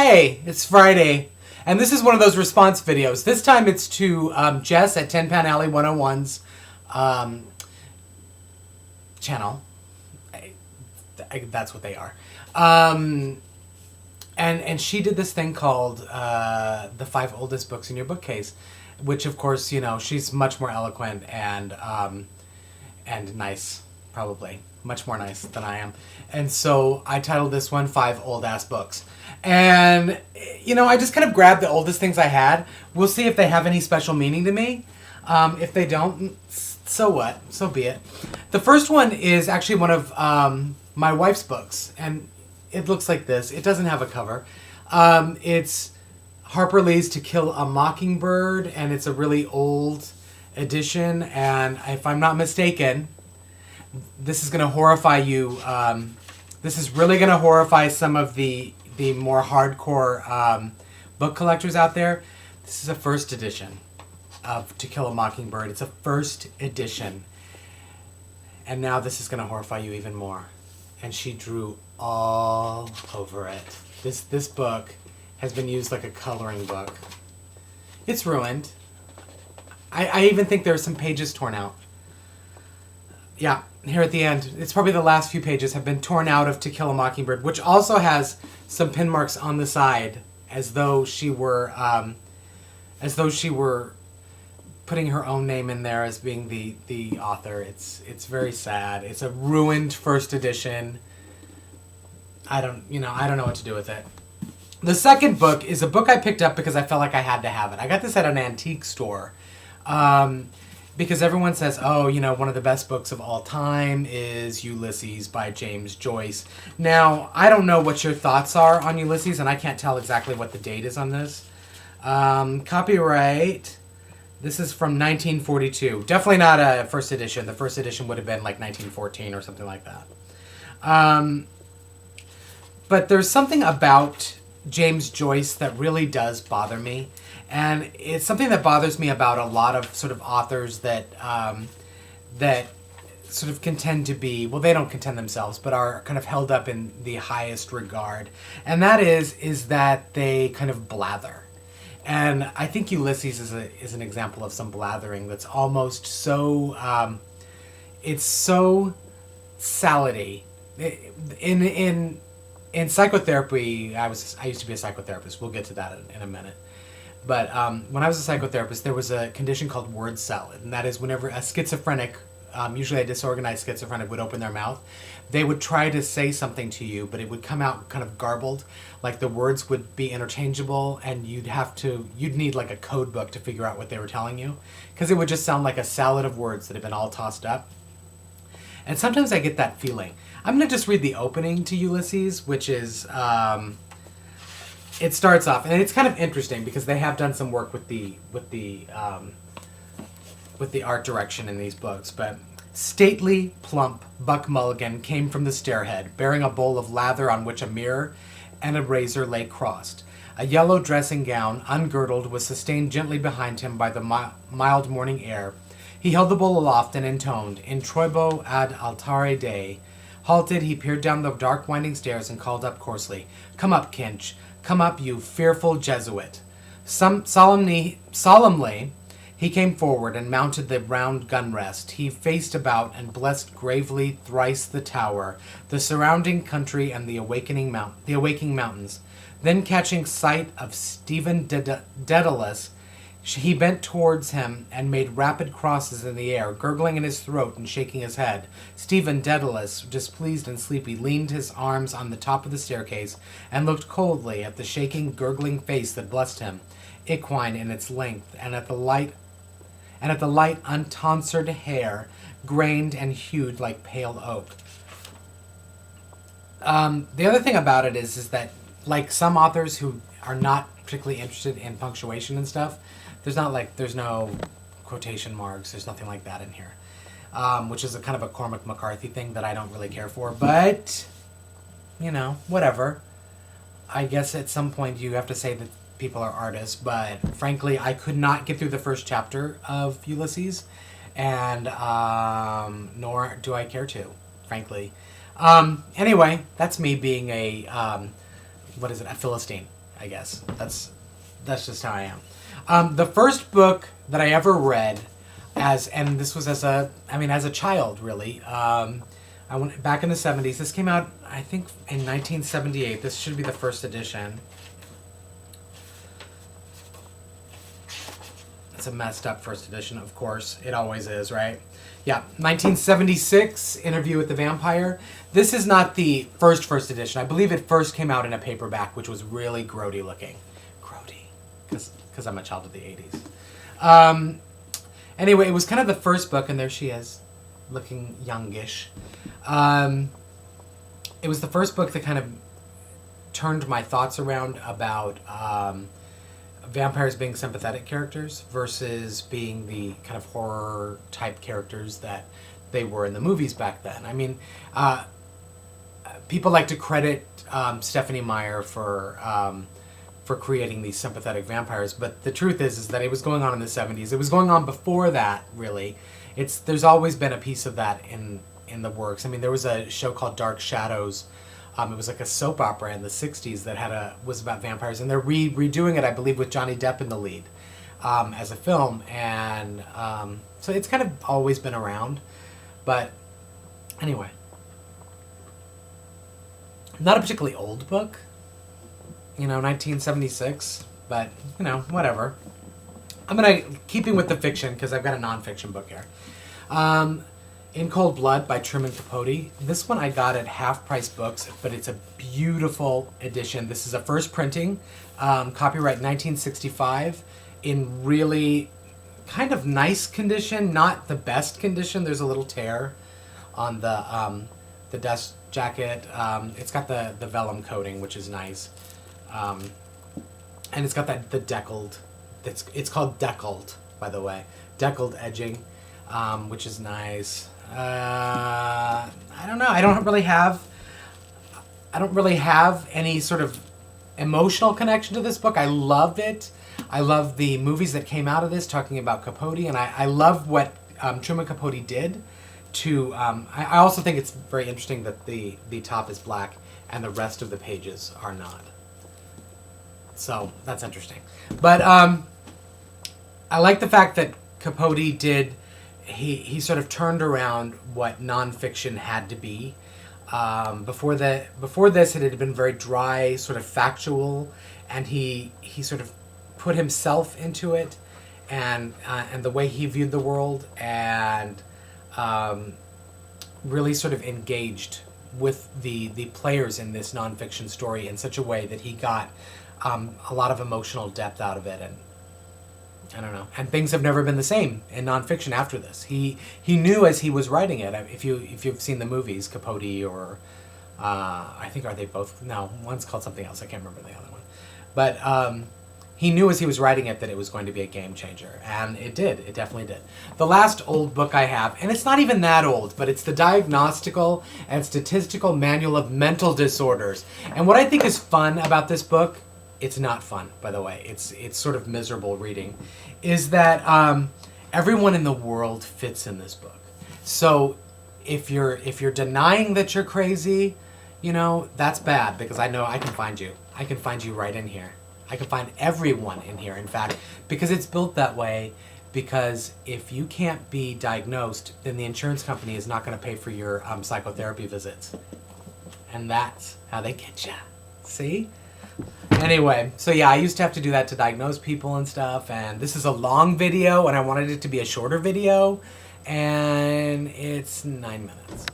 Hey, it's Friday, and this is one of those response videos. This time it's to Jess at 10 Pan Alley 101's channel. That's what they are. And she did this thing called the 5 oldest books in your bookcase, which of course, you know, she's much more eloquent and nice, probably. Much more nice than I am. And so I titled this one 5 Old Ass Books. And, you know, I just kind of grabbed the oldest things I had. We'll see if they have any special meaning to me. If they don't, so what? So be it. The first one is actually one of my wife's books. And it looks like this. It doesn't have a cover. It's Harper Lee's To Kill a Mockingbird. And it's a really old edition. And if I'm not mistaken, this is going to horrify you. This is really going to horrify some of the more hardcore book collectors out there. This is a first edition of To Kill a Mockingbird. It's a first edition. And now this is going to horrify you even more. And she drew all over it. This book has been used like a coloring book. It's ruined. I even think there are some pages torn out. Yeah, here at the end, it's probably the last few pages have been torn out of To Kill a Mockingbird, which also has some pin marks on the side, as though she were putting her own name in there as being the author. It's very sad. It's a ruined first edition. I don't know what to do with it. The second book is a book I picked up because I felt like I had to have it. I got this at an antique store. Because everyone says, oh, you know, one of the best books of all time is Ulysses by James Joyce. Now, I don't know what your thoughts are on Ulysses, and I can't tell exactly what the date is on this. Copyright, this is from 1942. Definitely not a first edition. The first edition would have been like 1914 or something like that. But there's something about James Joyce that really does bother me. And it's something that bothers me about a lot of sort of authors that that sort of contend to be, well, they don't contend themselves, but are kind of held up in the highest regard. And that is that they kind of blather. And I think Ulysses is an example of some blathering that's almost so, it's so salady. In psychotherapy, I used to be a psychotherapist. We'll get to that in a minute. But when I was a psychotherapist, there was a condition called word salad. And that is whenever a schizophrenic, usually a disorganized schizophrenic, would open their mouth, they would try to say something to you, but it would come out kind of garbled. Like the words would be interchangeable, and you'd need like a code book to figure out what they were telling you. Because it would just sound like a salad of words that had been all tossed up. And sometimes I get that feeling. I'm going to just read the opening to Ulysses, which is... it starts off, and it's kind of interesting because they have done some work with the art direction in these books. But stately, plump Buck Mulligan came from the stairhead, bearing a bowl of lather on which a mirror and a razor lay crossed. A yellow dressing gown, ungirdled, was sustained gently behind him by the mild morning air. He held the bowl aloft and intoned, "In troibo ad altare Dei." Halted, he peered down the dark winding stairs and called up coarsely, "Come up, Kinch. Come up, you fearful Jesuit." Solemnly, he came forward and mounted the round gun rest. He faced about and blessed gravely thrice the tower, the surrounding country, and the awaking mountains. Then, catching sight of Stephen Dedalus, he bent towards him and made rapid crosses in the air, gurgling in his throat and shaking his head. Stephen Dedalus, displeased and sleepy, leaned his arms on the top of the staircase and looked coldly at the shaking, gurgling face that blessed him, equine in its length, and at the light untonsured hair, grained and hued like pale oak. The other thing about it is that, like some authors who are not particularly interested in punctuation and stuff, there's no quotation marks. There's nothing like that in here, which is a kind of a Cormac McCarthy thing that I don't really care for. But, you know, whatever. I guess at some point you have to say that people are artists. But frankly, I could not get through the first chapter of Ulysses, and nor do I care to, frankly. Anyway, that's me being a Philistine. I guess. That's just how I am. The first book that I ever read, and this was as a child, really. I went back in the 70s. This came out, I think, in 1978. This should be the first edition. It's a messed up first edition, of course. It always is, right? Yeah, 1976, Interview with the Vampire. This is not the first edition. I believe it first came out in a paperback, which was really grody looking. Grody, because I'm a child of the 80s. Anyway, it was kind of the first book, and there she is, looking youngish. It was the first book that kind of turned my thoughts around about vampires being sympathetic characters versus being the kind of horror type characters that they were in the movies back then. I mean, people like to credit Stephanie Meyer for creating these sympathetic vampires, but the truth is that it was going on in the 70s. It was going on before that, really. There's always been a piece of that in the works. I mean, there was a show called Dark Shadows. It was like a soap opera in the 60s that was about vampires, and they're redoing it, I believe, with Johnny Depp in the lead as a film. And so it's kind of always been around. But anyway, not a particularly old book, 1976, but, whatever. I'm going to, keeping with the fiction, because I've got a nonfiction book here. In Cold Blood by Truman Capote. This one I got at Half Price Books, but it's a beautiful edition. This is a first printing, copyright 1965, in really kind of nice condition, not the best condition. There's a little tear on the dust jacket. It's got the vellum coating, which is nice, and it's got the deckled. It's called deckled, by the way, deckled edging, which is nice. I don't know. I don't really have any sort of emotional connection to this book. I love it. I love the movies that came out of this, talking about Capote, and I love what Truman Capote did to. I also think it's very interesting that the top is black and the rest of the pages are not. So that's interesting. But I like the fact that Capote did. He sort of turned around what nonfiction had to be. Before this, it had been very dry, sort of factual, and he sort of put himself into it, and the way he viewed the world, and really sort of engaged with the players in this nonfiction story in such a way that he got a lot of emotional depth out of it, and I don't know. And things have never been the same in nonfiction after this. He knew as he was writing it. If you've seen the movies, Capote or I think are they both? No, one's called something else. I can't remember the other one. But he knew as he was writing it that it was going to be a game changer, and it did. It definitely did. The last old book I have, and it's not even that old, but it's the Diagnostical and Statistical Manual of Mental Disorders. And what I think is fun about this book. It's not fun, by the way. It's sort of miserable reading. Is that everyone in the world fits in this book. So if you're denying that you're crazy, that's bad, because I know I can find you. I can find you right in here. I can find everyone in here, in fact, because it's built that way. Because if you can't be diagnosed, then the insurance company is not going to pay for your psychotherapy visits, and that's how they get you. See? Anyway, so yeah, I used to have to do that to diagnose people and stuff, and this is a long video, and I wanted it to be a shorter video, and it's 9 minutes.